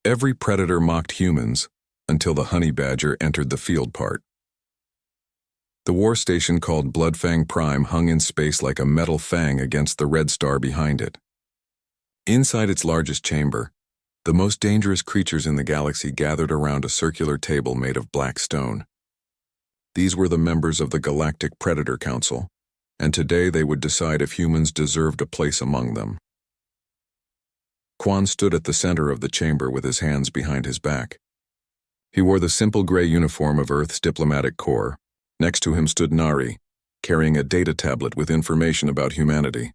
Every predator mocked humans until the honey badger entered the field part. The war station called Bloodfang Prime hung in space like a metal fang against the red star behind it. Inside its largest chamber, the most dangerous creatures in the galaxy gathered around a circular table made of black stone. These were the members of the Galactic Predator Council, and today they would decide if humans deserved a place among them. Quan stood at the center of the chamber with his hands behind his back. He wore the simple gray uniform of Earth's diplomatic corps. Next to him stood Nari, carrying a data tablet with information about humanity.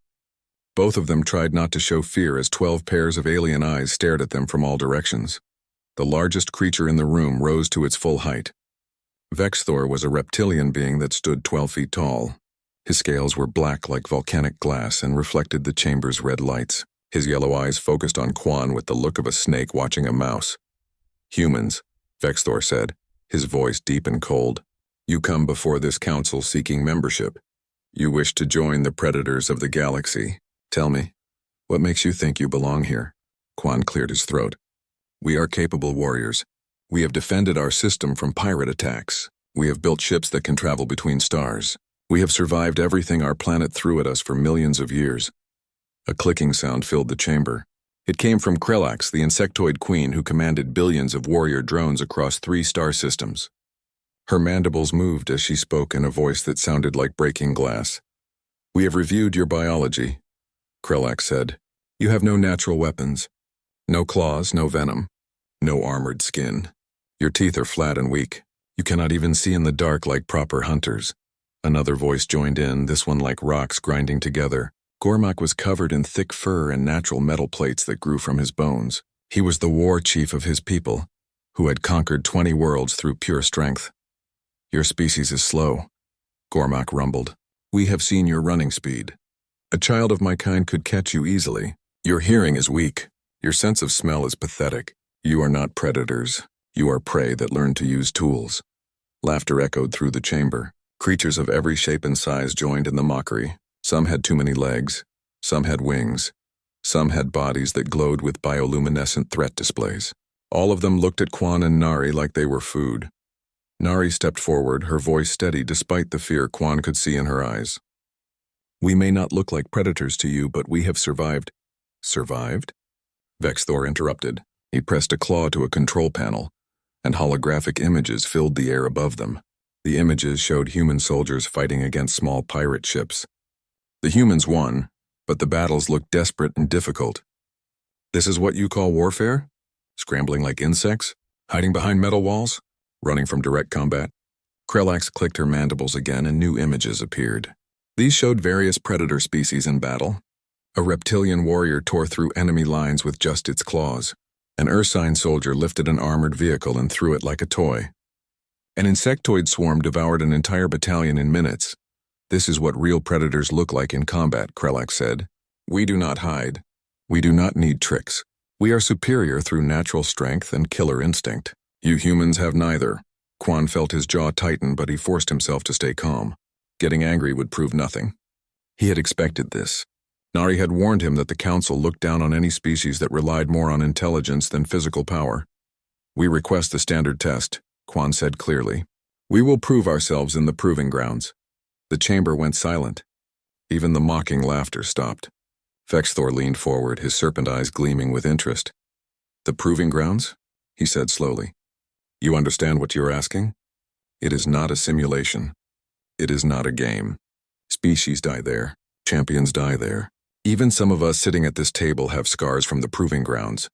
Both of them tried not to show fear as 12 pairs of alien eyes stared at them from all directions. The largest creature in the room rose to its full height. Vexthor was a reptilian being that stood 12 feet tall. His scales were black like volcanic glass and reflected the chamber's red lights. His yellow eyes focused on Quan with the look of a snake watching a mouse. "Humans," Vexthor said, his voice deep and cold. "You come before this council seeking membership. You wish to join the predators of the galaxy. Tell me, what makes you think you belong here?" Quan cleared his throat. "We are capable warriors. We have defended our system from pirate attacks. We have built ships that can travel between stars. We have survived everything our planet threw at us for millions of years." A clicking sound filled the chamber. It came from Krelax, the insectoid queen who commanded billions of warrior drones across 3 star systems. Her mandibles moved as she spoke in a voice that sounded like breaking glass. "We have reviewed your biology," Krelax said. "You have no natural weapons. No claws, no venom. No armored skin. Your teeth are flat and weak. You cannot even see in the dark like proper hunters." Another voice joined in, this one like rocks grinding together. Gormak was covered in thick fur and natural metal plates that grew from his bones. He was the war chief of his people, who had conquered 20 worlds through pure strength. "Your species is slow," Gormak rumbled. "We have seen your running speed. A child of my kind could catch you easily. Your hearing is weak. Your sense of smell is pathetic. You are not predators. You are prey that learn to use tools." Laughter echoed through the chamber. Creatures of every shape and size joined in the mockery. Some had too many legs. Some had wings. Some had bodies that glowed with bioluminescent threat displays. All of them looked at Quan and Nari like they were food. Nari stepped forward, her voice steady despite the fear Quan could see in her eyes. "We may not look like predators to you, but we have survived." "Survived?" Vexthor interrupted. He pressed a claw to a control panel, and holographic images filled the air above them. The images showed human soldiers fighting against small pirate ships. The humans won, but the battles looked desperate and difficult. "This is what you call warfare? Scrambling like insects? Hiding behind metal walls? Running from direct combat?" Krelax clicked her mandibles again and new images appeared. These showed various predator species in battle. A reptilian warrior tore through enemy lines with just its claws. An ursine soldier lifted an armored vehicle and threw it like a toy. An insectoid swarm devoured an entire battalion in minutes. "This is what real predators look like in combat," Krelax said. "We do not hide. We do not need tricks. We are superior through natural strength and killer instinct. You humans have neither." Quan felt his jaw tighten, but he forced himself to stay calm. Getting angry would prove nothing. He had expected this. Nari had warned him that the Council looked down on any species that relied more on intelligence than physical power. "We request the standard test," Quan said clearly. "We will prove ourselves in the proving grounds." The chamber went silent. Even the mocking laughter stopped. Vexthor leaned forward, his serpent eyes gleaming with interest. "The proving grounds?" he said slowly. "You understand what you're asking? It is not a simulation. It is not a game. Species die there. Champions die there. Even some of us sitting at this table have scars from the proving grounds."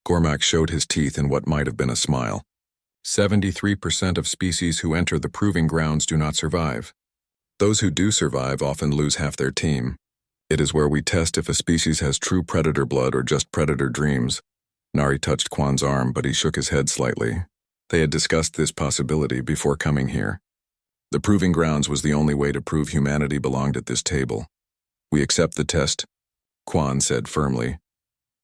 Gormak showed his teeth in what might have been a smile. 73% of species who enter the proving grounds do not survive. Those who do survive often lose half their team. It is where we test if a species has true predator blood or just predator dreams. Nari touched Quan's arm, but he shook his head slightly. They had discussed this possibility before coming here. The proving grounds was the only way to prove humanity belonged at this table. "We accept the test," Quan said firmly.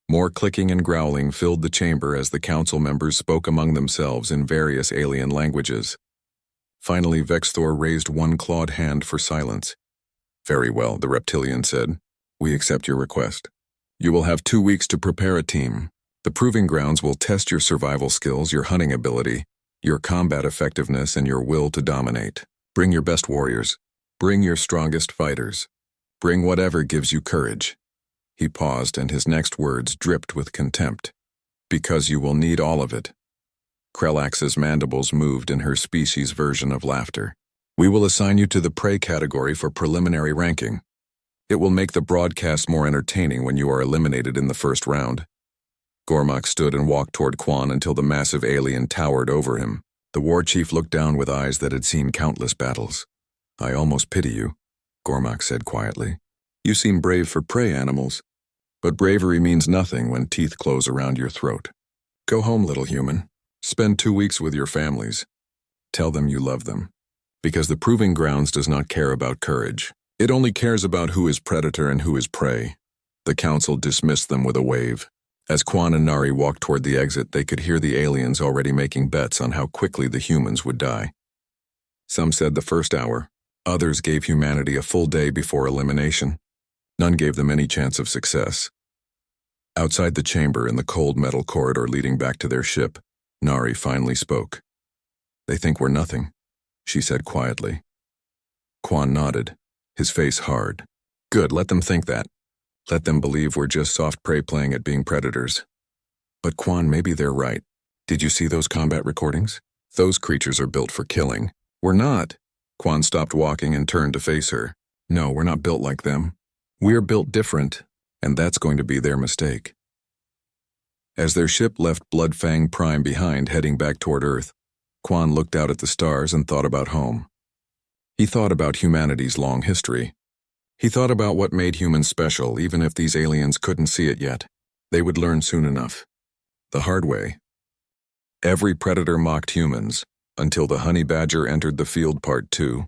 More clicking and growling filled the chamber as the council members spoke among themselves in various alien languages. Finally, Vexthor raised one clawed hand for silence. "Very well," the reptilian said. "We accept your request. You will have 2 weeks to prepare a team. The proving grounds will test your survival skills, your hunting ability, your combat effectiveness, and your will to dominate. Bring your best warriors. Bring your strongest fighters. Bring whatever gives you courage." He paused, and his next words dripped with contempt. "Because you will need all of it." Krellax's mandibles moved in her species version of laughter. "We will assign you to the prey category for preliminary ranking. It will make the broadcast more entertaining when you are eliminated in the first round." Gormak stood and walked toward Quan until the massive alien towered over him. The war chief looked down with eyes that had seen countless battles. "I almost pity you," Gormak said quietly. "You seem brave for prey animals, but bravery means nothing when teeth close around your throat. Go home, little human. Spend 2 weeks with your families. Tell them you love them. Because the proving grounds does not care about courage. It only cares about who is predator and who is prey." The council dismissed them with a wave. As Quan and Nari walked toward the exit, they could hear the aliens already making bets on how quickly the humans would die. Some said the first hour. Others gave humanity a full day before elimination. None gave them any chance of success. Outside the chamber in the cold metal corridor leading back to their ship, Nari finally spoke. "They think we're nothing," she said quietly. Quan nodded, his face hard. "Good, let them think that. Let them believe we're just soft prey playing at being predators." "But Quan, maybe they're right. Did you see those combat recordings? Those creatures are built for killing." "We're not." Quan stopped walking and turned to face her. "No, we're not built like them. We're built different, and that's going to be their mistake." As their ship left Bloodfang Prime behind, heading back toward Earth, Quan looked out at the stars and thought about home. He thought about humanity's long history. He thought about what made humans special, even if these aliens couldn't see it yet. They would learn soon enough. The hard way. Every predator mocked humans, until the honey badger entered the field Part 2.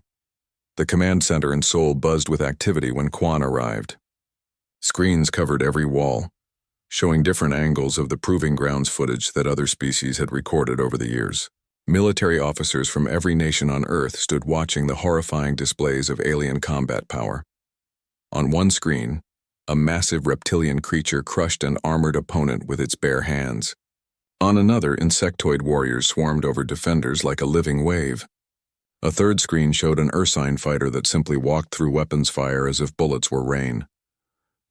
The command center in Seoul buzzed with activity when Quan arrived. Screens covered every wall, showing different angles of the proving grounds footage that other species had recorded over the years. Military officers from every nation on Earth stood watching the horrifying displays of alien combat power. On one screen, a massive reptilian creature crushed an armored opponent with its bare hands. On another, insectoid warriors swarmed over defenders like a living wave. A third screen showed an Ursine fighter that simply walked through weapons fire as if bullets were rain.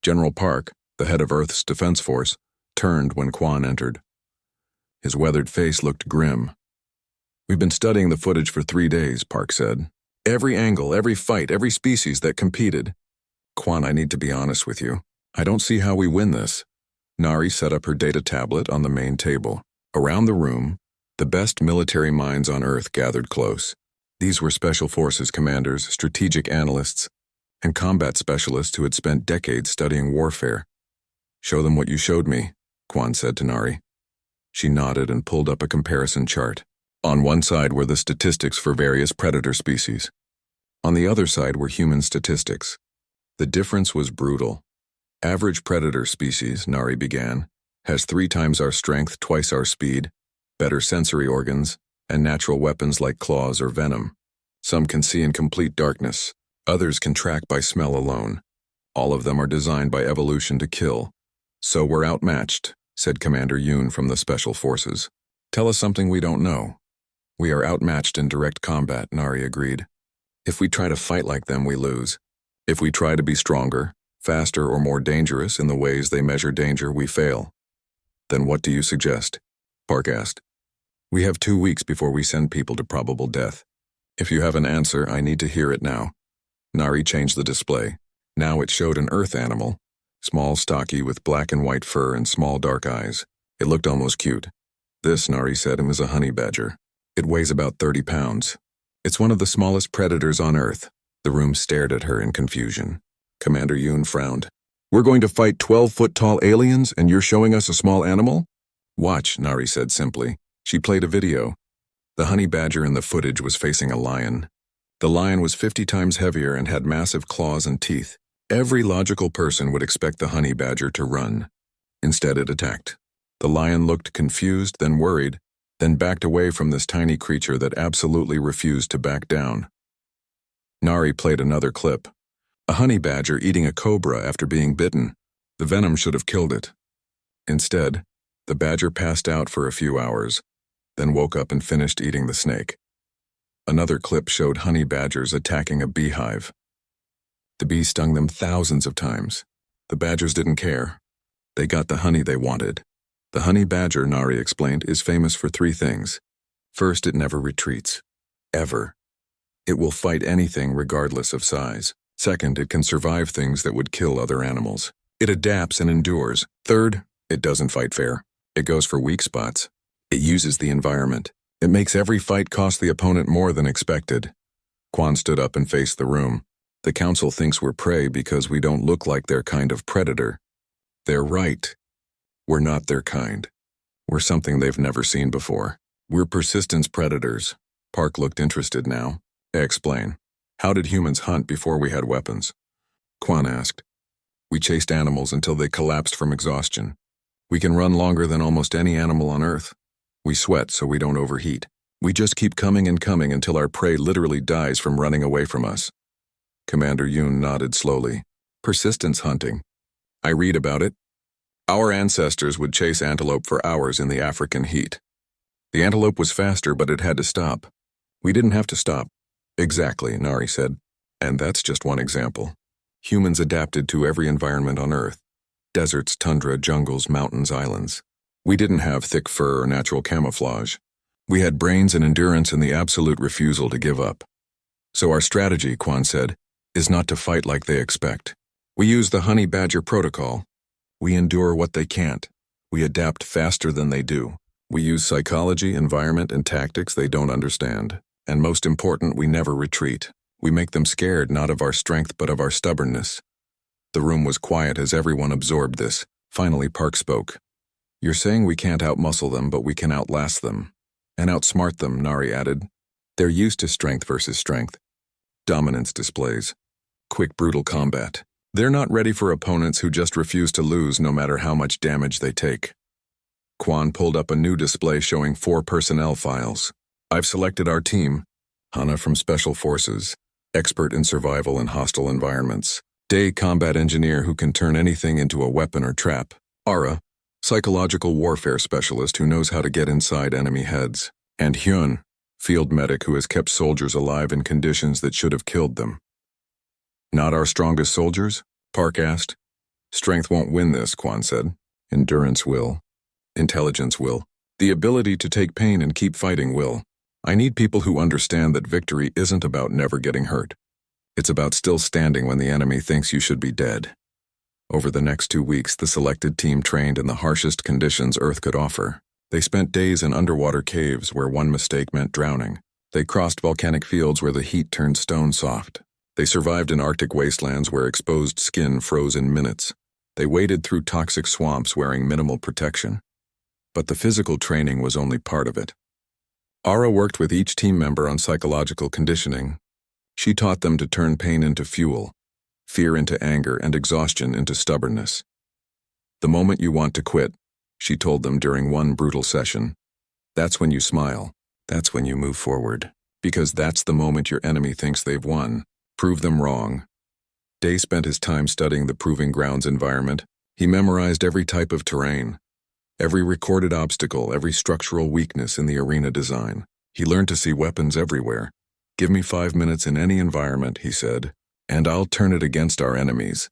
General Park, the head of Earth's defense force, turned when Quan entered. His weathered face looked grim. "We've been studying the footage for 3 days," Park said. "Every angle, every fight, every species that competed. Quan, I need to be honest with you. I don't see how we win this." Nari set up her data tablet on the main table. Around the room, the best military minds on Earth gathered close. These were special forces commanders, strategic analysts, and combat specialists who had spent decades studying warfare. "Show them what you showed me," Quan said to Nari. She nodded and pulled up a comparison chart. On one side were the statistics for various predator species. On the other side were human statistics. The difference was brutal. Average predator species, Nari began, has 3 times our strength, twice our speed, better sensory organs, and natural weapons like claws or venom. Some can see in complete darkness. Others can track by smell alone. All of them are designed by evolution to kill. "So we're outmatched," said Commander Yoon from the Special Forces. "Tell us something we don't know." "We are outmatched in direct combat," Nari agreed. "If we try to fight like them, we lose. If we try to be stronger, faster, or more dangerous in the ways they measure danger, we fail." "Then what do you suggest?" Park asked. "We have 2 weeks before we send people to probable death. If you have an answer, I need to hear it now." Nari changed the display. Now it showed an Earth animal, small, stocky, with black and white fur and small dark eyes. It looked almost cute. "This," Nari said, "is a honey badger. It weighs about 30 pounds. It's one of the smallest predators on Earth." The room stared at her in confusion. Commander Yoon frowned. "We're going to fight 12-foot-tall aliens, and you're showing us a small animal?" "Watch," Nari said simply. She played a video. The honey badger in the footage was facing a lion. The lion was 50 times heavier and had massive claws and teeth. Every logical person would expect the honey badger to run. Instead, it attacked. The lion looked confused, then worried, then backed away from this tiny creature that absolutely refused to back down. Nari played another clip. A honey badger eating a cobra after being bitten. The venom should have killed it. Instead, The badger passed out for a few hours, then woke up and finished eating the snake. Another clip showed honey badgers attacking a beehive. The bees stung them thousands of times. The badgers didn't care. They got the honey they wanted. The honey badger, Nari explained, is famous for three things. First, it never retreats. Ever. It will fight anything regardless of size. Second, it can survive things that would kill other animals. It adapts and endures. Third, it doesn't fight fair. It goes for weak spots. It uses the environment. It makes every fight cost the opponent more than expected. Quan stood up and faced the room. The council thinks we're prey because we don't look like their kind of predator. They're right. We're not their kind. We're something they've never seen before. We're persistence predators. Park looked interested now. Explain. How did humans hunt before we had weapons? Quan asked. We chased animals until they collapsed from exhaustion. We can run longer than almost any animal on Earth. We sweat so we don't overheat. We just keep coming and coming until our prey literally dies from running away from us. Commander Yoon nodded slowly. Persistence hunting. I read about it. Our ancestors would chase antelope for hours in the African heat. The antelope was faster, but it had to stop. We didn't have to stop. Exactly, Nari said. And that's just one example. Humans adapted to every environment on Earth. Deserts, tundra, jungles, mountains, islands. We didn't have thick fur or natural camouflage. We had brains and endurance and the absolute refusal to give up. So our strategy, Quan said, is not to fight like they expect. We use the honey badger protocol. We endure what they can't. We adapt faster than they do. We use psychology, environment, and tactics they don't understand. And most important, we never retreat. We make them scared not of our strength but of our stubbornness. The room was quiet as everyone absorbed this. Finally, Park spoke. You're saying we can't outmuscle them, but we can outlast them. And outsmart them, Nari added. They're used to strength versus strength. Dominance displays. Quick, brutal combat. They're not ready for opponents who just refuse to lose no matter how much damage they take. Quan pulled up a new display showing 4 personnel files. I've selected our team. Hana from Special Forces, expert in survival in hostile environments. Day, combat engineer who can turn anything into a weapon or trap. Ara, psychological warfare specialist who knows how to get inside enemy heads. And Hyun, field medic who has kept soldiers alive in conditions that should have killed them. Not our strongest soldiers? Park asked. Strength won't win this, Quan said. Endurance will. Intelligence will. The ability to take pain and keep fighting will. I need people who understand that victory isn't about never getting hurt. It's about still standing when the enemy thinks you should be dead. Over the next 2 weeks, the selected team trained in the harshest conditions Earth could offer. They spent days in underwater caves where one mistake meant drowning. They crossed volcanic fields where the heat turned stone soft. They survived in Arctic wastelands where exposed skin froze in minutes. They waded through toxic swamps wearing minimal protection. But the physical training was only part of it. Ara worked with each team member on psychological conditioning. She taught them to turn pain into fuel, fear into anger, and exhaustion into stubbornness. The moment you want to quit, she told them during one brutal session, that's when you smile, that's when you move forward, because that's the moment your enemy thinks they've won. Prove them wrong. Day spent his time studying the Proving Grounds environment. He memorized every type of terrain, every recorded obstacle, every structural weakness in the arena design. He learned to see weapons everywhere. Give me 5 minutes in any environment, he said, and I'll turn it against our enemies.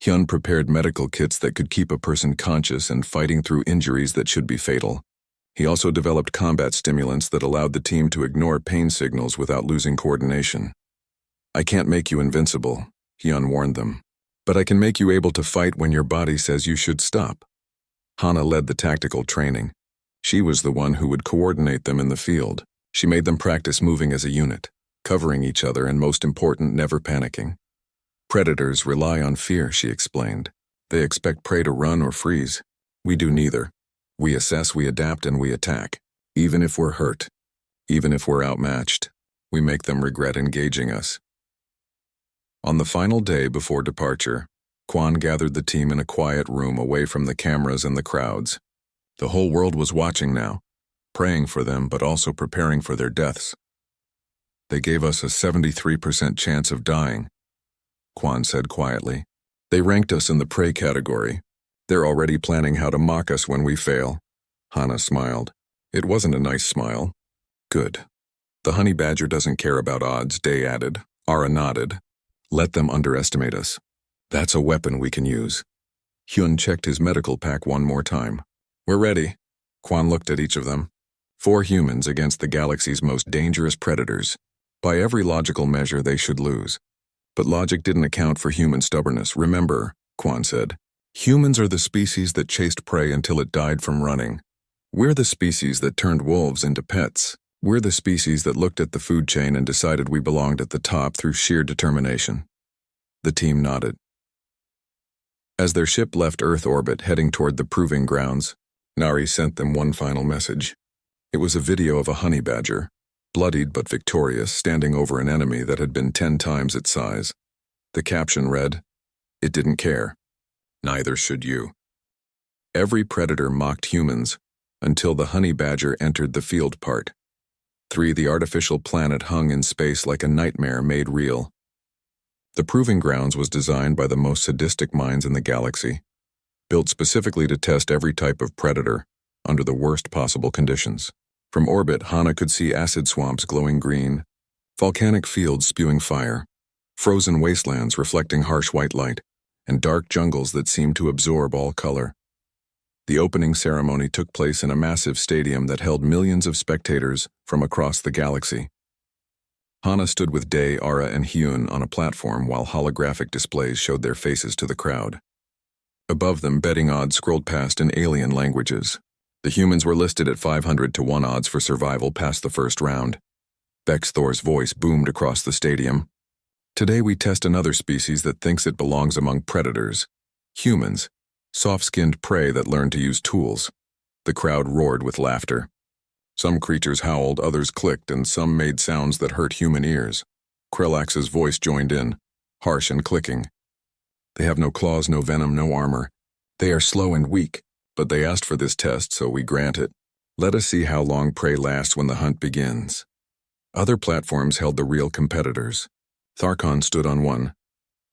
Hyun prepared medical kits that could keep a person conscious and fighting through injuries that should be fatal. He also developed combat stimulants that allowed the team to ignore pain signals without losing coordination. I can't make you invincible, Hyun warned them, but I can make you able to fight when your body says you should stop. Hana led the tactical training. She was the one who would coordinate them in the field. She made them practice moving as a unit, covering each other, and most important, never panicking. Predators rely on fear, she explained. They expect prey to run or freeze. We do neither. We assess, we adapt, and we attack. Even if we're hurt, even if we're outmatched, we make them regret engaging us. On the final day before departure, Quan gathered the team in a quiet room away from the cameras and the crowds. The whole world was watching now, praying for them but also preparing for their deaths. They gave us a 73% chance of dying, Quan said quietly. They ranked us in the prey category. They're already planning how to mock us when we fail. Hana smiled. It wasn't a nice smile. Good. The honey badger doesn't care about odds, Day added. Ara nodded. Let them underestimate us. That's a weapon we can use. Hyun checked his medical pack one more time. We're ready. Kwan looked at each of them. 4 humans against the galaxy's most dangerous predators. By every logical measure, they should lose. But logic didn't account for human stubbornness. Remember, Kwan said, humans are the species that chased prey until it died from running. We're the species that turned wolves into pets. We're the species that looked at the food chain and decided we belonged at the top through sheer determination. The team nodded. As their ship left Earth orbit heading toward the proving grounds, Nari sent them one final message. It was a video of a honey badger, bloodied but victorious, standing over an enemy that had been 10 times its size. The caption read, "It didn't care. Neither should you." Every predator mocked humans until the honey badger entered the field part. 3. The artificial planet hung in space like a nightmare made real. The proving grounds was designed by the most sadistic minds in the galaxy, built specifically to test every type of predator under the worst possible conditions. From orbit, Hana could see acid swamps glowing green, volcanic fields spewing fire, frozen wastelands reflecting harsh white light, and dark jungles that seemed to absorb all color. The opening ceremony took place in a massive stadium that held millions of spectators from across the galaxy. Hana stood with Day, Ara, and Hyun on a platform while holographic displays showed their faces to the crowd. Above them, betting odds scrolled past in alien languages. The humans were listed at 500 to 1 odds for survival past the first round. Bexthor's voice boomed across the stadium. Today we test another species that thinks it belongs among predators. Humans. Soft-skinned prey that learned to use tools. The crowd roared with laughter. Some creatures howled, others clicked, and some made sounds that hurt human ears. Krellax's voice joined in, harsh and clicking. They have no claws, no venom, no armor. They are slow and weak, but they asked for this test, so we grant it. Let us see how long prey lasts when the hunt begins. Other platforms held the real competitors. Tharkon stood on one,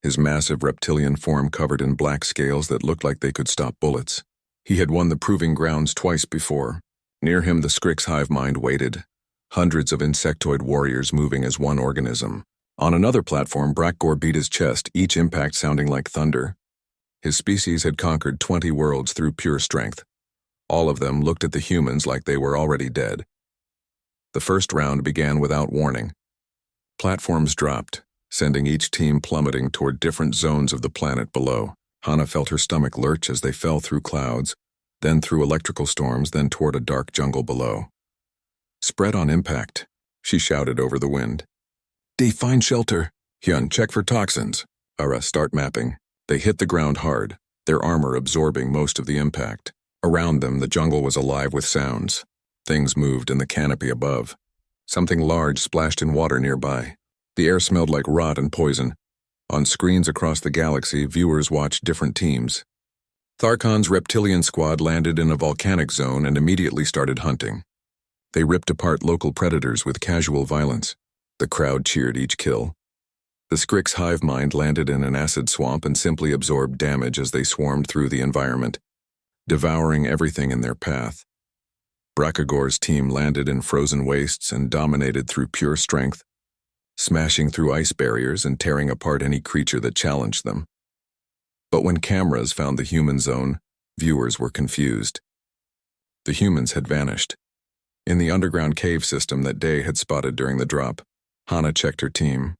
his massive reptilian form covered in black scales that looked like they could stop bullets. He had won the proving grounds twice before. Near him, the Scrix hive mind waited, hundreds of insectoid warriors moving as one organism. On another platform, Brakgor beat his chest, each impact sounding like thunder. His species had conquered 20 worlds through pure strength. All of them looked at the humans like they were already dead. The first round began without warning. Platforms dropped, sending each team plummeting toward different zones of the planet below. Hana felt her stomach lurch as they fell through clouds, then through electrical storms, then toward a dark jungle below. Spread on impact, she shouted over the wind. D, find shelter. Hyun, check for toxins. Ara, start mapping. They hit the ground hard, their armor absorbing most of the impact. Around them, the jungle was alive with sounds. Things moved in the canopy above. Something large splashed in water nearby. The air smelled like rot and poison. On screens across the galaxy, viewers watched different teams. Tharkon's reptilian squad landed in a volcanic zone and immediately started hunting. They ripped apart local predators with casual violence. The crowd cheered each kill. The Scrix hive mind landed in an acid swamp and simply absorbed damage as they swarmed through the environment, devouring everything in their path. Brakagor's team landed in frozen wastes and dominated through pure strength, smashing through ice barriers and tearing apart any creature that challenged them. But when cameras found the human zone, viewers were confused. The humans had vanished. In the underground cave system that Day had spotted during the drop, Hana checked her team.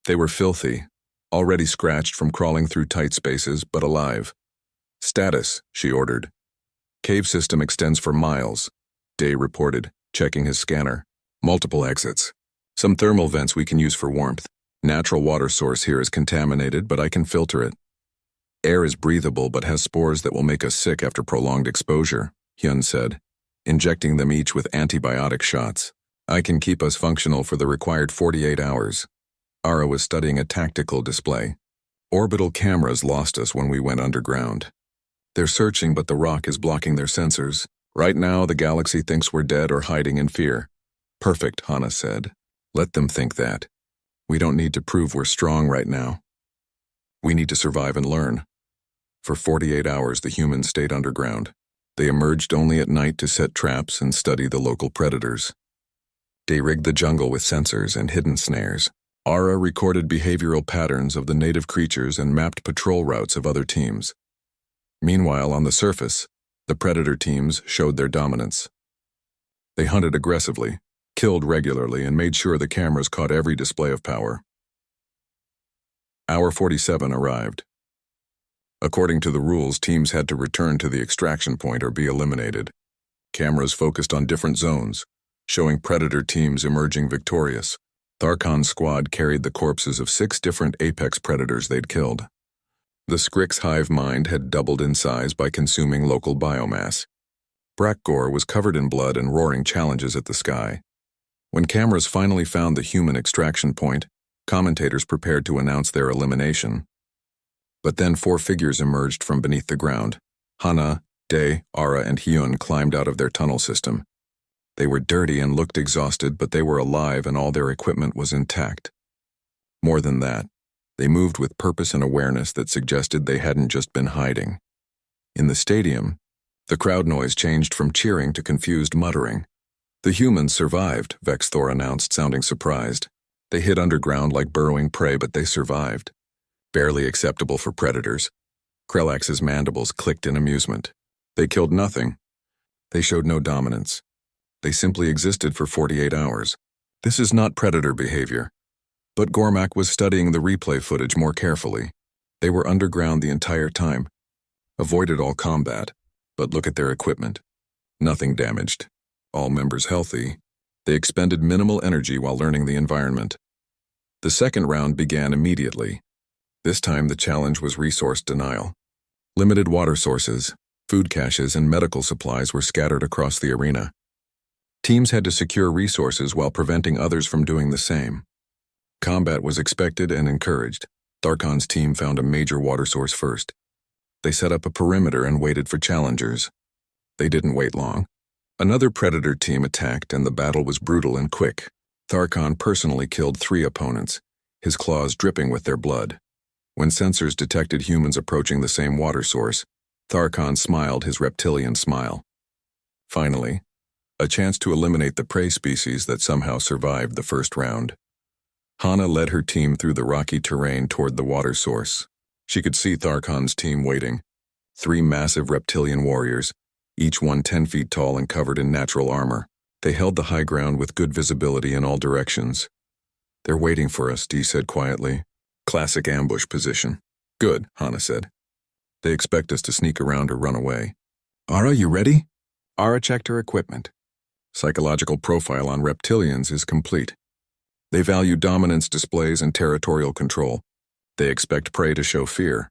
They were filthy, already scratched from crawling through tight spaces, but alive. Status, she ordered. Cave system extends for miles, Day reported, checking his scanner. Multiple exits. Some thermal vents we can use for warmth. Natural water source here is contaminated, but I can filter it. Air is breathable but has spores that will make us sick after prolonged exposure, Hyun said, injecting them each with antibiotic shots. I can keep us functional for the required 48 hours. Ara was studying a tactical display. Orbital cameras lost us when we went underground. They're searching, but the rock is blocking their sensors. Right now, the galaxy thinks we're dead or hiding in fear. Perfect, Hana said. Let them think that. We don't need to prove we're strong right now. We need to survive and learn. For 48 hours, the humans stayed underground. They emerged only at night to set traps and study the local predators. They rigged the jungle with sensors and hidden snares. Ara recorded behavioral patterns of the native creatures and mapped patrol routes of other teams. Meanwhile, on the surface, the predator teams showed their dominance. They hunted aggressively, killed regularly, and made sure the cameras caught every display of power. Hour 47 arrived. According to the rules, teams had to return to the extraction point or be eliminated. Cameras focused on different zones, showing predator teams emerging victorious. Tharkon's squad carried the corpses of 6 different apex predators they'd killed. The Skrik's hive mind had doubled in size by consuming local biomass. Brakgor was covered in blood and roaring challenges at the sky. When cameras finally found the human extraction point, commentators prepared to announce their elimination. But then 4 figures emerged from beneath the ground. Hana, Day, Ara, and Hyun climbed out of their tunnel system. They were dirty and looked exhausted, but they were alive and all their equipment was intact. More than that, they moved with purpose and awareness that suggested they hadn't just been hiding. In the stadium, the crowd noise changed from cheering to confused muttering. The humans survived, Vexthor announced, sounding surprised. They hid underground like burrowing prey, but they survived. Barely acceptable for predators. Krelax's mandibles clicked in amusement. They killed nothing. They showed no dominance. They simply existed for 48 hours. This is not predator behavior. But Gormak was studying the replay footage more carefully. They were underground the entire time. Avoided all combat. But look at their equipment. Nothing damaged. All members healthy. They expended minimal energy while learning the environment. The second round began immediately. This time the challenge was resource denial. Limited water sources, food caches, and medical supplies were scattered across the arena. Teams had to secure resources while preventing others from doing the same. Combat was expected and encouraged. Tharkon's team found a major water source first. They set up a perimeter and waited for challengers. They didn't wait long. Another predator team attacked and the battle was brutal and quick. Tharkon personally killed 3 opponents, his claws dripping with their blood. When sensors detected humans approaching the same water source, Tharkon smiled his reptilian smile. Finally, a chance to eliminate the prey species that somehow survived the first round. Hana led her team through the rocky terrain toward the water source. She could see Tharkon's team waiting. 3 massive reptilian warriors, each one 10 feet tall and covered in natural armor. They held the high ground with good visibility in all directions. "They're waiting for us," Dee said quietly. "Classic ambush position." "Good," Hana said. "They expect us to sneak around or run away." "Ara, you ready?" Ara checked her equipment. Psychological profile on reptilians is complete. They value dominance displays and territorial control. They expect prey to show fear.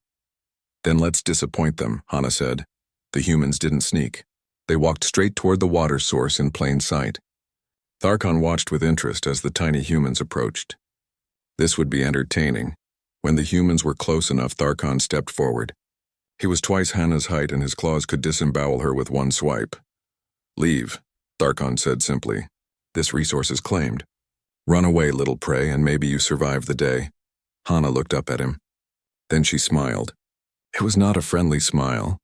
"Then let's disappoint them," Hana said. The humans didn't sneak. They walked straight toward the water source in plain sight. Tharkon watched with interest as the tiny humans approached. This would be entertaining. When the humans were close enough, Tharkon stepped forward. He was twice Hana's height and his claws could disembowel her with one swipe. "Leave," Tharkon said simply. "This resource is claimed. Run away, little prey, and maybe you survive the day." Hana looked up at him. Then she smiled. It was not a friendly smile.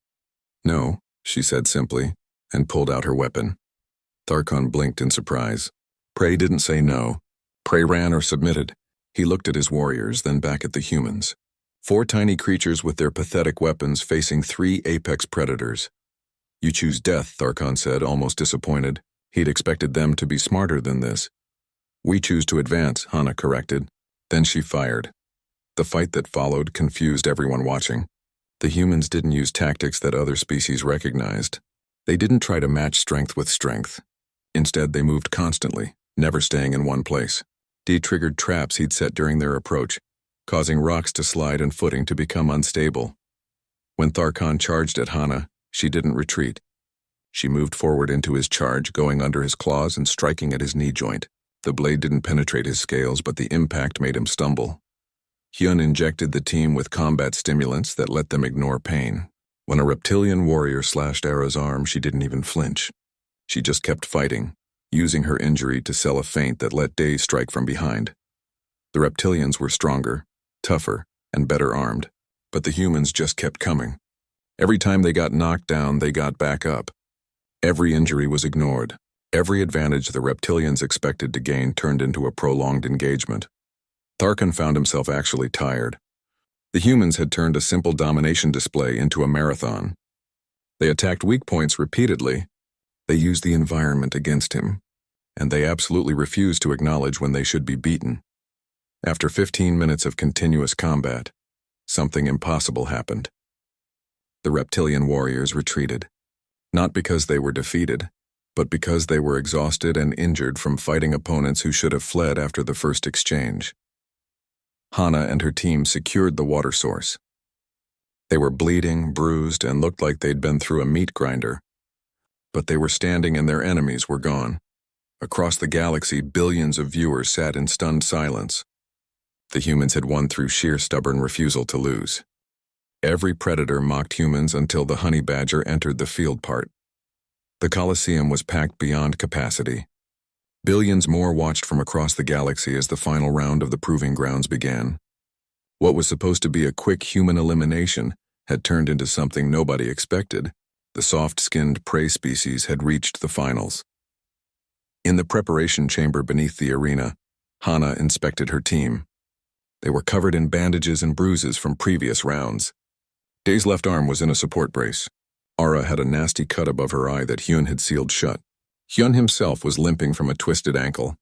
"No," she said simply, and pulled out her weapon. Tharkon blinked in surprise. Prey didn't say no. Prey ran or submitted. He looked at his warriors, then back at the humans. 4 tiny creatures with their pathetic weapons facing 3 apex predators. "You choose death," Tharkon said, almost disappointed. He'd expected them to be smarter than this. "We choose to advance," Hana corrected. Then she fired. The fight that followed confused everyone watching. The humans didn't use tactics that other species recognized. They didn't try to match strength with strength. Instead, they moved constantly, never staying in one place. Dee triggered traps he'd set during their approach, causing rocks to slide and footing to become unstable. When Tharkon charged at Hana, she didn't retreat. She moved forward into his charge, going under his claws and striking at his knee joint. The blade didn't penetrate his scales, but the impact made him stumble. Hyun injected the team with combat stimulants that let them ignore pain. When a reptilian warrior slashed Ara's arm, she didn't even flinch. She just kept fighting, using her injury to sell a feint that let Day strike from behind. The reptilians were stronger, tougher, and better armed, but the humans just kept coming. Every time they got knocked down, they got back up. Every injury was ignored. Every advantage the reptilians expected to gain turned into a prolonged engagement. Tharkan found himself actually tired. The humans had turned a simple domination display into a marathon. They attacked weak points repeatedly. They used the environment against him, and they absolutely refused to acknowledge when they should be beaten. After 15 minutes of continuous combat, something impossible happened. The reptilian warriors retreated, not because they were defeated, but because they were exhausted and injured from fighting opponents who should have fled after the first exchange. Hana and her team secured the water source. They were bleeding, bruised, and looked like they'd been through a meat grinder. But they were standing and their enemies were gone. Across the galaxy, billions of viewers sat in stunned silence. The humans had won through sheer stubborn refusal to lose. Every predator mocked humans until the honey badger entered the field part. The Colosseum was packed beyond capacity. Billions more watched from across the galaxy as the final round of the proving grounds began. What was supposed to be a quick human elimination had turned into something nobody expected. The soft-skinned prey species had reached the finals. In the preparation chamber beneath the arena, Hana inspected her team. They were covered in bandages and bruises from previous rounds. Day's left arm was in a support brace. Ara had a nasty cut above her eye that Hyun had sealed shut. Hyun himself was limping from a twisted ankle,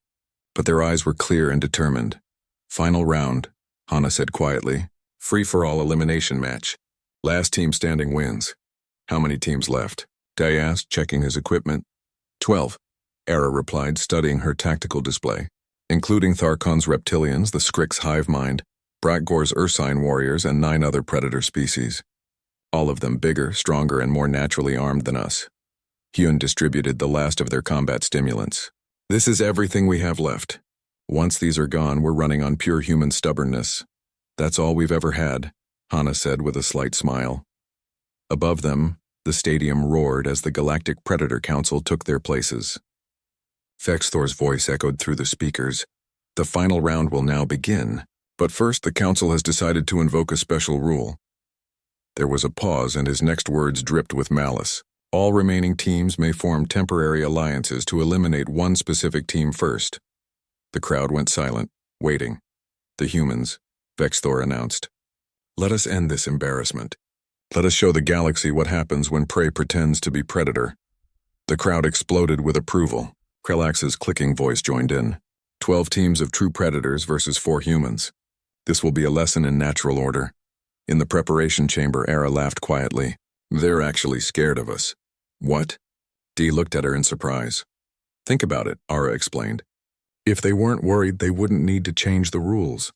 but their eyes were clear and determined. Final round, Hana said quietly. Free-for-all elimination match. Last team standing wins. How many teams left? Day asked, checking his equipment. 12. Ara replied, studying her tactical display, including Tharkon's reptilians, the Skrik's hive mind, Bratgor's ursine warriors, and 9 other predator species. All of them bigger, stronger, and more naturally armed than us. Hyun distributed the last of their combat stimulants. This is everything we have left. Once these are gone, we're running on pure human stubbornness. That's all we've ever had, Hana said with a slight smile. Above them, the stadium roared as the Galactic Predator Council took their places. Fexthor's voice echoed through the speakers. The final round will now begin, but first the council has decided to invoke a special rule. There was a pause and his next words dripped with malice. All remaining teams may form temporary alliances to eliminate one specific team first. The crowd went silent, waiting. The humans, Vexthor announced. Let us end this embarrassment. Let us show the galaxy what happens when prey pretends to be predator. The crowd exploded with approval. Krelax's clicking voice joined in. 12 teams of true predators versus 4 humans. This will be a lesson in natural order. In the preparation chamber, Ara laughed quietly. They're actually scared of us. What? Dee looked at her in surprise. Think about it, Ara explained. If they weren't worried, they wouldn't need to change the rules.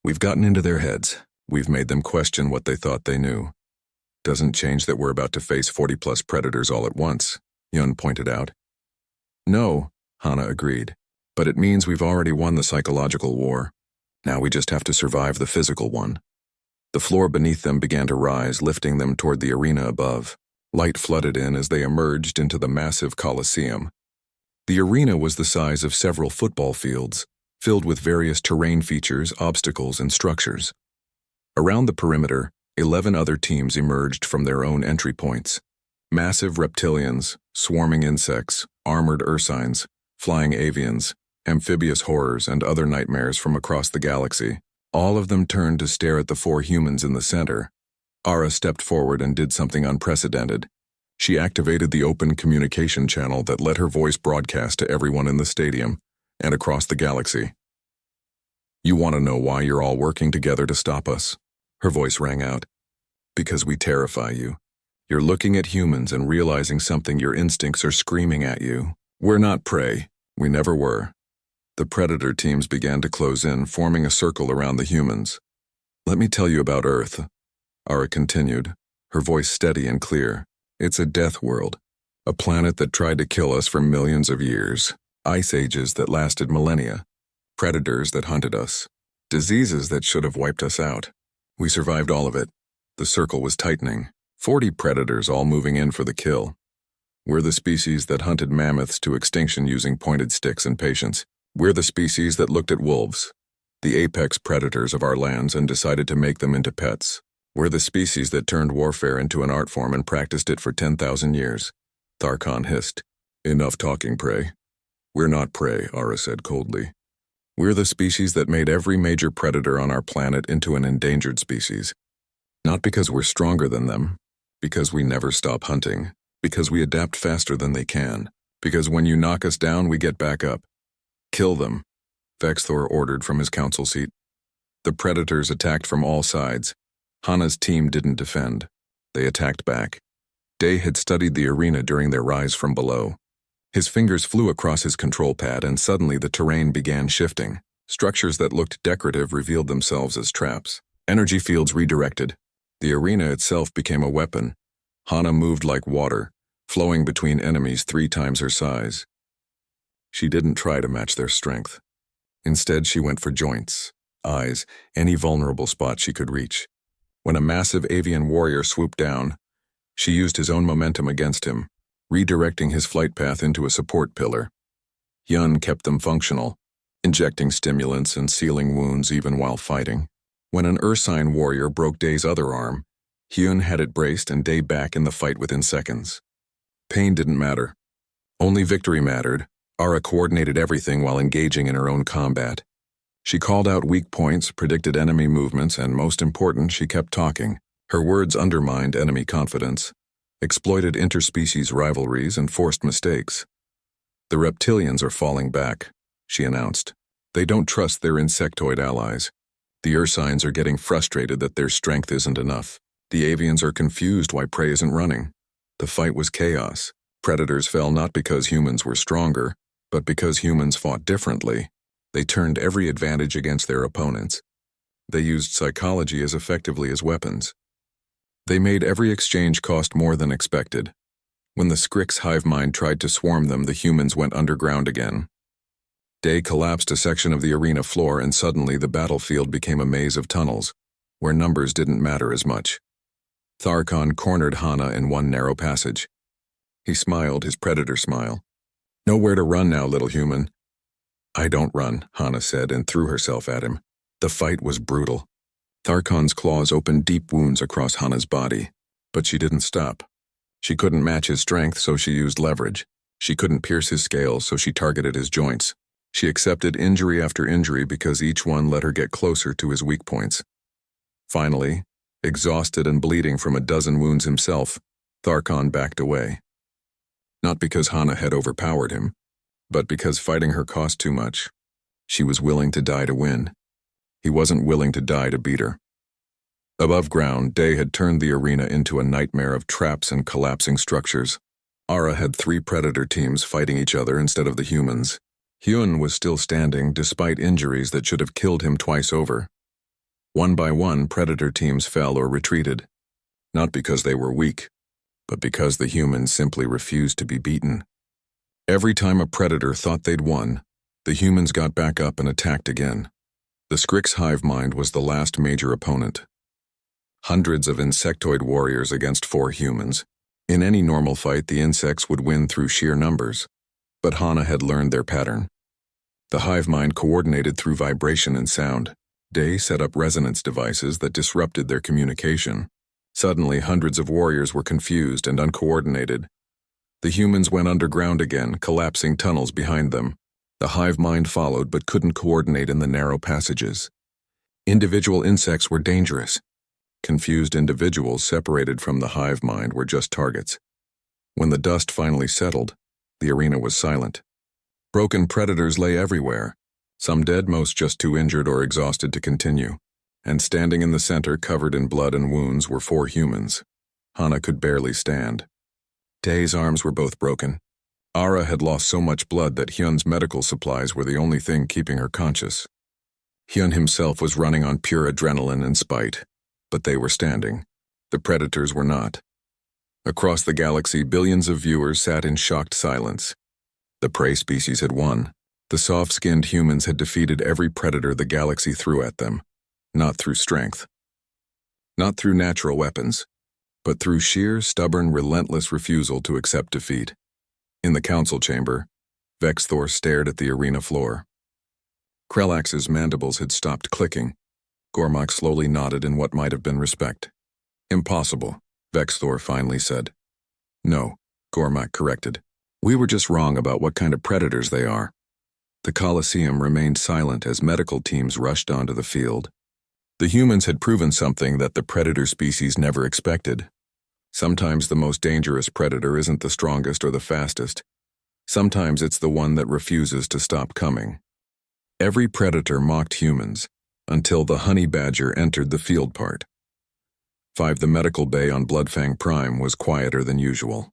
We've gotten into their heads. We've made them question what they thought they knew. Doesn't change that we're about to face 40-plus predators all at once, Hyun pointed out. No, Hana agreed, but it means we've already won the psychological war. Now we just have to survive the physical one. The floor beneath them began to rise, lifting them toward the arena above. Light flooded in as they emerged into the massive Colosseum. The arena was the size of several football fields, filled with various terrain features, obstacles, and structures. Around the perimeter, 11 other teams emerged from their own entry points. Massive reptilians, swarming insects, armored ursines, flying avians, amphibious horrors, and other nightmares from across the galaxy. All of them turned to stare at the 4 humans in the center. Ara stepped forward and did something unprecedented. She activated the open communication channel that let her voice broadcast to everyone in the stadium and across the galaxy. You want to know why you're all working together to stop us? Her voice rang out. Because we terrify you. You're looking at humans and realizing something your instincts are screaming at you. We're not prey. We never were. The predator teams began to close in, forming a circle around the humans. Let me tell you about Earth, Ara continued, her voice steady and clear. It's a death world, a planet that tried to kill us for millions of years, ice ages that lasted millennia, predators that hunted us, diseases that should have wiped us out. We survived all of it. The circle was tightening, 40 predators all moving in for the kill. We're the species that hunted mammoths to extinction using pointed sticks and patience. We're the species that looked at wolves, the apex predators of our lands, and decided to make them into pets. We're the species that turned warfare into an art form and practiced it for 10,000 years. Tharkon hissed. Enough talking, prey. We're not prey, Ara said coldly. We're the species that made every major predator on our planet into an endangered species. Not because we're stronger than them, because we never stop hunting, because we adapt faster than they can, because when you knock us down, we get back up. Kill them, Vexthor ordered from his council seat. The predators attacked from all sides. Hana's team didn't defend. They attacked back. Day had studied the arena during their rise from below. His fingers flew across his control pad and suddenly the terrain began shifting. Structures that looked decorative revealed themselves as traps. Energy fields redirected. The arena itself became a weapon. Hana moved like water, flowing between enemies 3 times her size. She didn't try to match their strength. Instead, she went for joints, eyes, any vulnerable spot she could reach. When a massive avian warrior swooped down, she used his own momentum against him, redirecting his flight path into a support pillar. Hyun kept them functional, injecting stimulants and sealing wounds even while fighting. When an Ursine warrior broke Day's other arm, Hyun had it braced and Day back in the fight within seconds. Pain didn't matter. Only victory mattered. Ara coordinated everything while engaging in her own combat. She called out weak points, predicted enemy movements, and most important, she kept talking. Her words undermined enemy confidence, exploited interspecies rivalries, and forced mistakes. The reptilians are falling back, she announced. They don't trust their insectoid allies. The Ursines are getting frustrated that their strength isn't enough. The avians are confused why prey isn't running. The fight was chaos. Predators fell not because humans were stronger, but because humans fought differently. They turned every advantage against their opponents. They used psychology as effectively as weapons. They made every exchange cost more than expected. When the Skrix hive mind tried to swarm them, the humans went underground again. Day collapsed a section of the arena floor and suddenly the battlefield became a maze of tunnels, where numbers didn't matter as much. Tharkon cornered Hana in one narrow passage. He smiled his predator smile. Nowhere to run now, little human. I don't run, Hana said and threw herself at him. The fight was brutal. Tharkon's claws opened deep wounds across Hana's body, but she didn't stop. She couldn't match his strength, so she used leverage. She couldn't pierce his scales, so she targeted his joints. She accepted injury after injury because each one let her get closer to his weak points. Finally, exhausted and bleeding from a dozen wounds himself, Tharkon backed away. Not because Hana had overpowered him, but because fighting her cost too much. She was willing to die to win. He wasn't willing to die to beat her. Above ground, Day had turned the arena into a nightmare of traps and collapsing structures. Ara had 3 predator teams fighting each other instead of the humans. Hyun was still standing despite injuries that should have killed him twice over. One by one, predator teams fell or retreated. Not because they were weak, but because the humans simply refused to be beaten. Every time a predator thought they'd won, the humans got back up and attacked again. The Skrix hive mind was the last major opponent. Hundreds of insectoid warriors against 4 humans. In any normal fight, the insects would win through sheer numbers. But Hana had learned their pattern. The hive mind coordinated through vibration and sound. Day set up resonance devices that disrupted their communication. Suddenly, hundreds of warriors were confused and uncoordinated. The humans went underground again, collapsing tunnels behind them. The hive mind followed but couldn't coordinate in the narrow passages. Individual insects were dangerous. Confused individuals separated from the hive mind were just targets. When the dust finally settled, the arena was silent. Broken predators lay everywhere, some dead, most just too injured or exhausted to continue. And standing in the center, covered in blood and wounds, were 4 humans. Hana could barely stand. Day's arms were both broken. Ara had lost so much blood that Hyun's medical supplies were the only thing keeping her conscious. Hyun himself was running on pure adrenaline and spite, but they were standing. The predators were not. Across the galaxy, billions of viewers sat in shocked silence. The prey species had won. The soft-skinned humans had defeated every predator the galaxy threw at them, not through strength. Not through natural weapons, but through sheer, stubborn, relentless refusal to accept defeat. In the council chamber, Vexthor stared at the arena floor. Krelax's mandibles had stopped clicking. Gormak slowly nodded in what might have been respect. Impossible, Vexthor finally said. No, Gormak corrected. We were just wrong about what kind of predators they are. The Colosseum remained silent as medical teams rushed onto the field. The humans had proven something that the predator species never expected. Sometimes the most dangerous predator isn't the strongest or the fastest. Sometimes it's the one that refuses to stop coming. Every predator mocked humans, until the honey badger entered the field part. The medical bay on Bloodfang Prime was quieter than usual.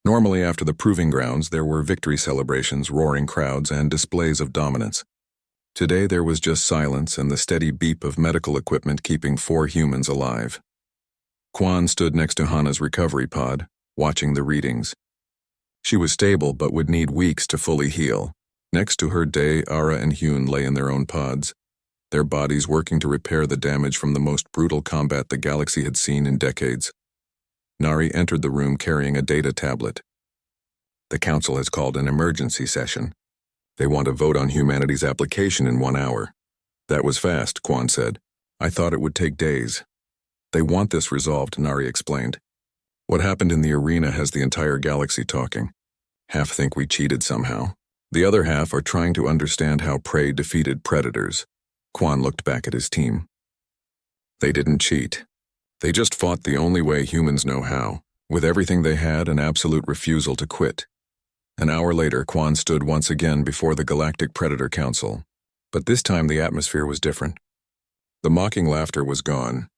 Normally after the proving grounds there were victory celebrations, roaring crowds, and displays of dominance. Today there was just silence and the steady beep of medical equipment keeping 4 humans alive. Quan stood next to Hana's recovery pod, watching the readings. She was stable but would need weeks to fully heal. Next to her, Day, Ara, and Hyun lay in their own pods, their bodies working to repair the damage from the most brutal combat the galaxy had seen in decades. Nari entered the room carrying a data tablet. The Council has called an emergency session. They want to vote on humanity's application in 1 hour. That was fast, Quan said. I thought it would take days. They want this resolved, Nari explained. What happened in the arena has the entire galaxy talking. Half think we cheated somehow. The other half are trying to understand how prey defeated predators. Quan looked back at his team. They didn't cheat. They just fought the only way humans know how, with everything they had and absolute refusal to quit. An hour later, Quan stood once again before the Galactic Predator Council. But this time the atmosphere was different. The mocking laughter was gone.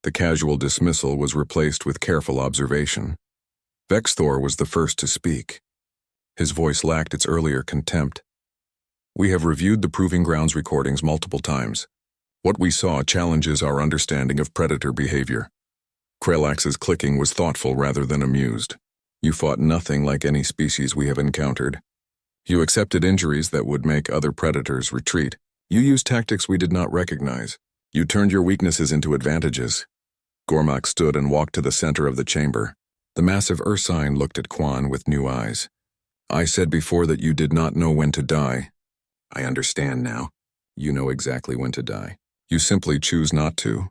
The casual dismissal was replaced with careful observation. Vexthor was the first to speak. His voice lacked its earlier contempt. We have reviewed the Proving Grounds recordings multiple times. What we saw challenges our understanding of predator behavior. Krelax's clicking was thoughtful rather than amused. You fought nothing like any species we have encountered. You accepted injuries that would make other predators retreat. You used tactics we did not recognize. You turned your weaknesses into advantages. Gormak stood and walked to the center of the chamber. The massive Ursine looked at Quan with new eyes. I said before that you did not know when to die. I understand now. You know exactly when to die. You simply choose not to.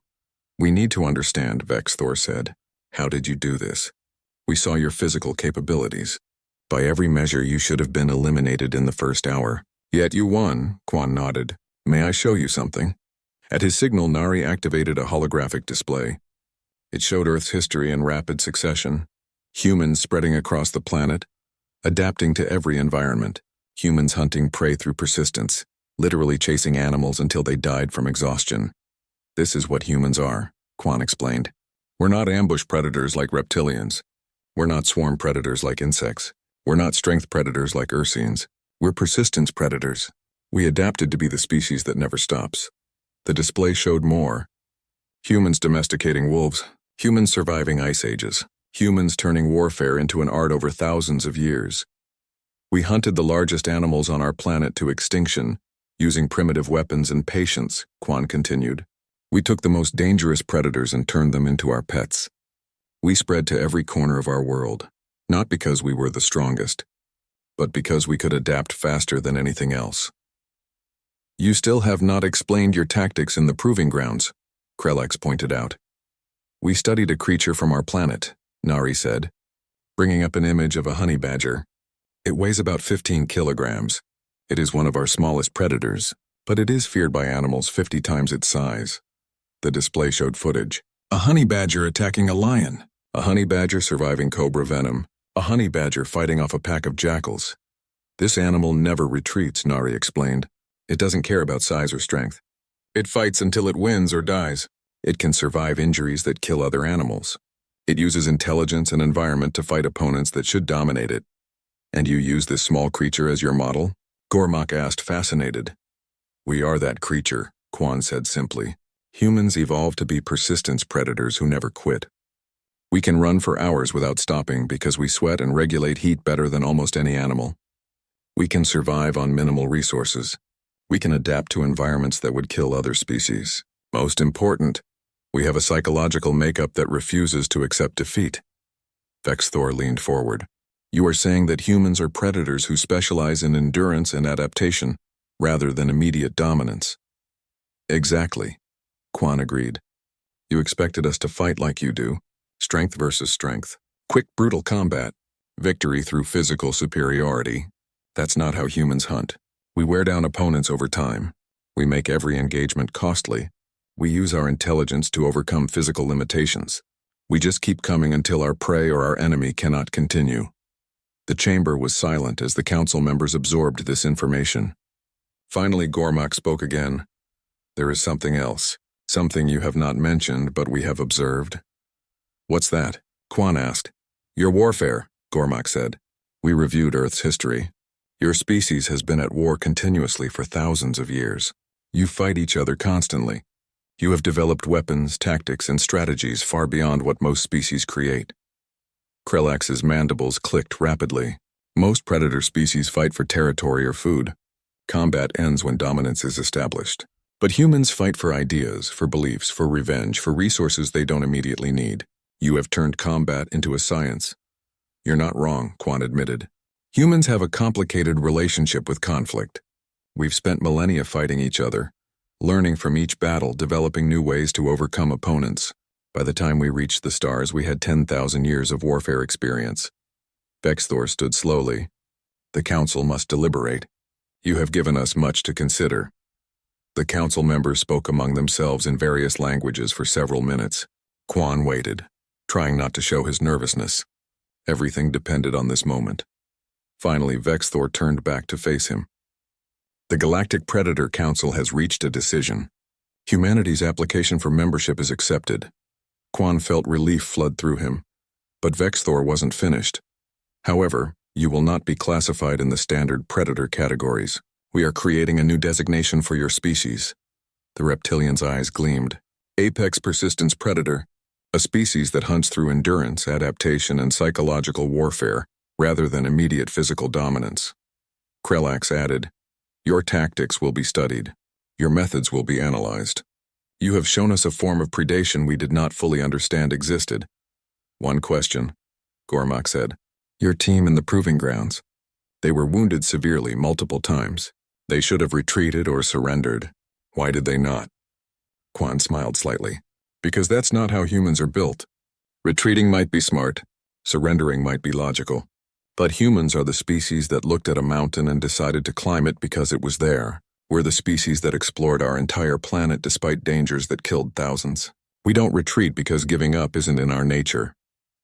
We need to understand, Vexthor said. How did you do this? We saw your physical capabilities. By every measure, you should have been eliminated in the first hour. Yet you won, Quan nodded. May I show you something? At his signal, Nari activated a holographic display. It showed Earth's history in rapid succession. Humans spreading across the planet, adapting to every environment. Humans hunting prey through persistence, literally chasing animals until they died from exhaustion. This is what humans are, Quan explained. We're not ambush predators like reptilians. We're not swarm predators like insects. We're not strength predators like Ursines. We're persistence predators. We adapted to be the species that never stops. The display showed more. Humans domesticating wolves, humans surviving ice ages, humans turning warfare into an art over thousands of years. We hunted the largest animals on our planet to extinction, using primitive weapons and patience, Quan continued. We took the most dangerous predators and turned them into our pets. We spread to every corner of our world, not because we were the strongest, but because we could adapt faster than anything else. You still have not explained your tactics in the Proving Grounds, Krelax pointed out. We studied a creature from our planet, Nari said, bringing up an image of a honey badger. It weighs about 15 kilograms. It is one of our smallest predators, but it is feared by animals 50 times its size. The display showed footage. A honey badger attacking a lion, a honey badger surviving cobra venom, a honey badger fighting off a pack of jackals. This animal never retreats, Nari explained. It doesn't care about size or strength. It fights until it wins or dies. It can survive injuries that kill other animals. It uses intelligence and environment to fight opponents that should dominate it. And you use this small creature as your model? Gormak asked, fascinated. We are that creature, Quan said simply. Humans evolved to be persistence predators who never quit. We can run for hours without stopping because we sweat and regulate heat better than almost any animal. We can survive on minimal resources. We can adapt to environments that would kill other species. Most important, we have a psychological makeup that refuses to accept defeat. Vexthor leaned forward. You are saying that humans are predators who specialize in endurance and adaptation, rather than immediate dominance. Exactly, Quan agreed. You expected us to fight like you do. Strength versus strength. Quick, brutal combat. Victory through physical superiority. That's not how humans hunt. We wear down opponents over time. We make every engagement costly. We use our intelligence to overcome physical limitations. We just keep coming until our prey or our enemy cannot continue. The chamber was silent as the council members absorbed this information. Finally, Gormak spoke again. There is something else. Something you have not mentioned, but we have observed. What's that? Quan asked. Your warfare, Gormak said. We reviewed Earth's history. Your species has been at war continuously for thousands of years. You fight each other constantly. You have developed weapons, tactics, and strategies far beyond what most species create. Krelax's mandibles clicked rapidly. Most predator species fight for territory or food. Combat ends when dominance is established. But humans fight for ideas, for beliefs, for revenge, for resources they don't immediately need. You have turned combat into a science. You're not wrong, Quan admitted. Humans have a complicated relationship with conflict. We've spent millennia fighting each other, learning from each battle, developing new ways to overcome opponents. By the time we reached the stars, we had 10,000 years of warfare experience. Vexthor stood slowly. The council must deliberate. You have given us much to consider. The council members spoke among themselves in various languages for several minutes. Quan waited, trying not to show his nervousness. Everything depended on this moment. Finally, Vexthor turned back to face him. The Galactic Predator Council has reached a decision. Humanity's application for membership is accepted. Quan felt relief flood through him, but Vexthor wasn't finished. However, you will not be classified in the standard predator categories. We are creating a new designation for your species. The reptilian's eyes gleamed. Apex Persistence Predator, a species that hunts through endurance, adaptation, and psychological warfare, rather than immediate physical dominance. Krelax added, your tactics will be studied. Your methods will be analyzed. You have shown us a form of predation we did not fully understand existed. One question, Gormak said. Your team in the proving grounds. They were wounded severely multiple times. They should have retreated or surrendered. Why did they not? Quan smiled slightly. Because that's not how humans are built. Retreating might be smart. Surrendering might be logical. But humans are the species that looked at a mountain and decided to climb it because it was there. We're the species that explored our entire planet despite dangers that killed thousands. We don't retreat because giving up isn't in our nature.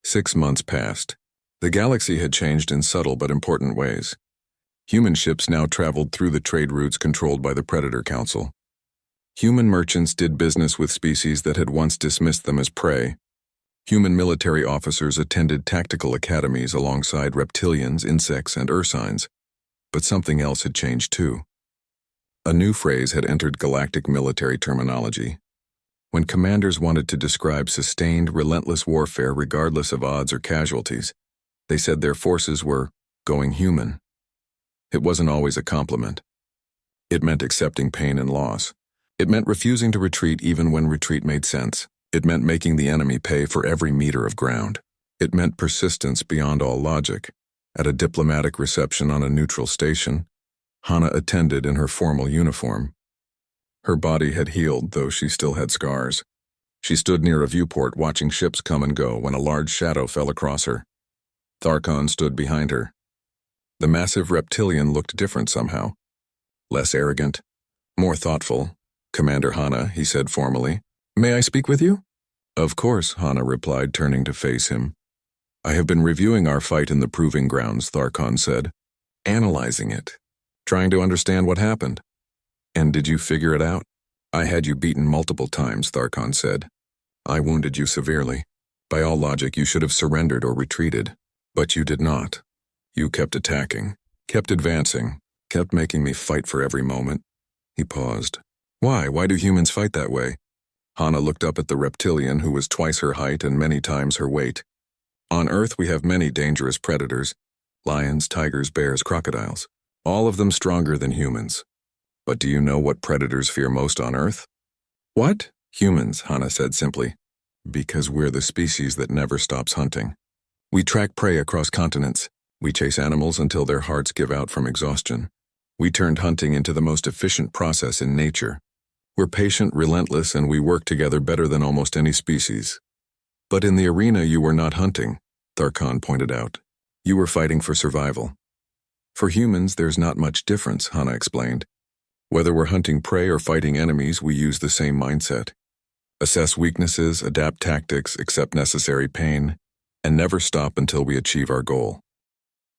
6 months passed. The galaxy had changed in subtle but important ways. Human ships now traveled through the trade routes controlled by the Predator Council. Human merchants did business with species that had once dismissed them as prey. Human military officers attended tactical academies alongside reptilians, insects, and ursines. But something else had changed too. A new phrase had entered galactic military terminology. When commanders wanted to describe sustained, relentless warfare regardless of odds or casualties, they said their forces were going human. It wasn't always a compliment. It meant accepting pain and loss. It meant refusing to retreat even when retreat made sense. It meant making the enemy pay for every meter of ground. It meant persistence beyond all logic. At a diplomatic reception on a neutral station, Hana attended in her formal uniform. Her body had healed, though she still had scars. She stood near a viewport watching ships come and go when a large shadow fell across her. Tharkon stood behind her. The massive reptilian looked different somehow. Less arrogant, more thoughtful. Commander Hana, he said formally. May I speak with you? Of course, Hana replied, turning to face him. I have been reviewing our fight in the proving grounds, Tharkon said. Analyzing it. Trying to understand what happened. And did you figure it out? I had you beaten multiple times, Tharkon said. I wounded you severely. By all logic, you should have surrendered or retreated. But you did not. You kept attacking, kept advancing, kept making me fight for every moment. He paused. Why? Why do humans fight that way? Hana looked up at the reptilian who was twice her height and many times her weight. On Earth we have many dangerous predators. Lions, tigers, bears, crocodiles. All of them stronger than humans. But do you know what predators fear most on Earth? What? Humans, Hana said simply. Because we're the species that never stops hunting. We track prey across continents. We chase animals until their hearts give out from exhaustion. We turned hunting into the most efficient process in nature. We're patient, relentless, and we work together better than almost any species. But in the arena you were not hunting, Tharkan pointed out. You were fighting for survival. For humans, there's not much difference, Hana explained. Whether we're hunting prey or fighting enemies, we use the same mindset. Assess weaknesses, adapt tactics, accept necessary pain, and never stop until we achieve our goal.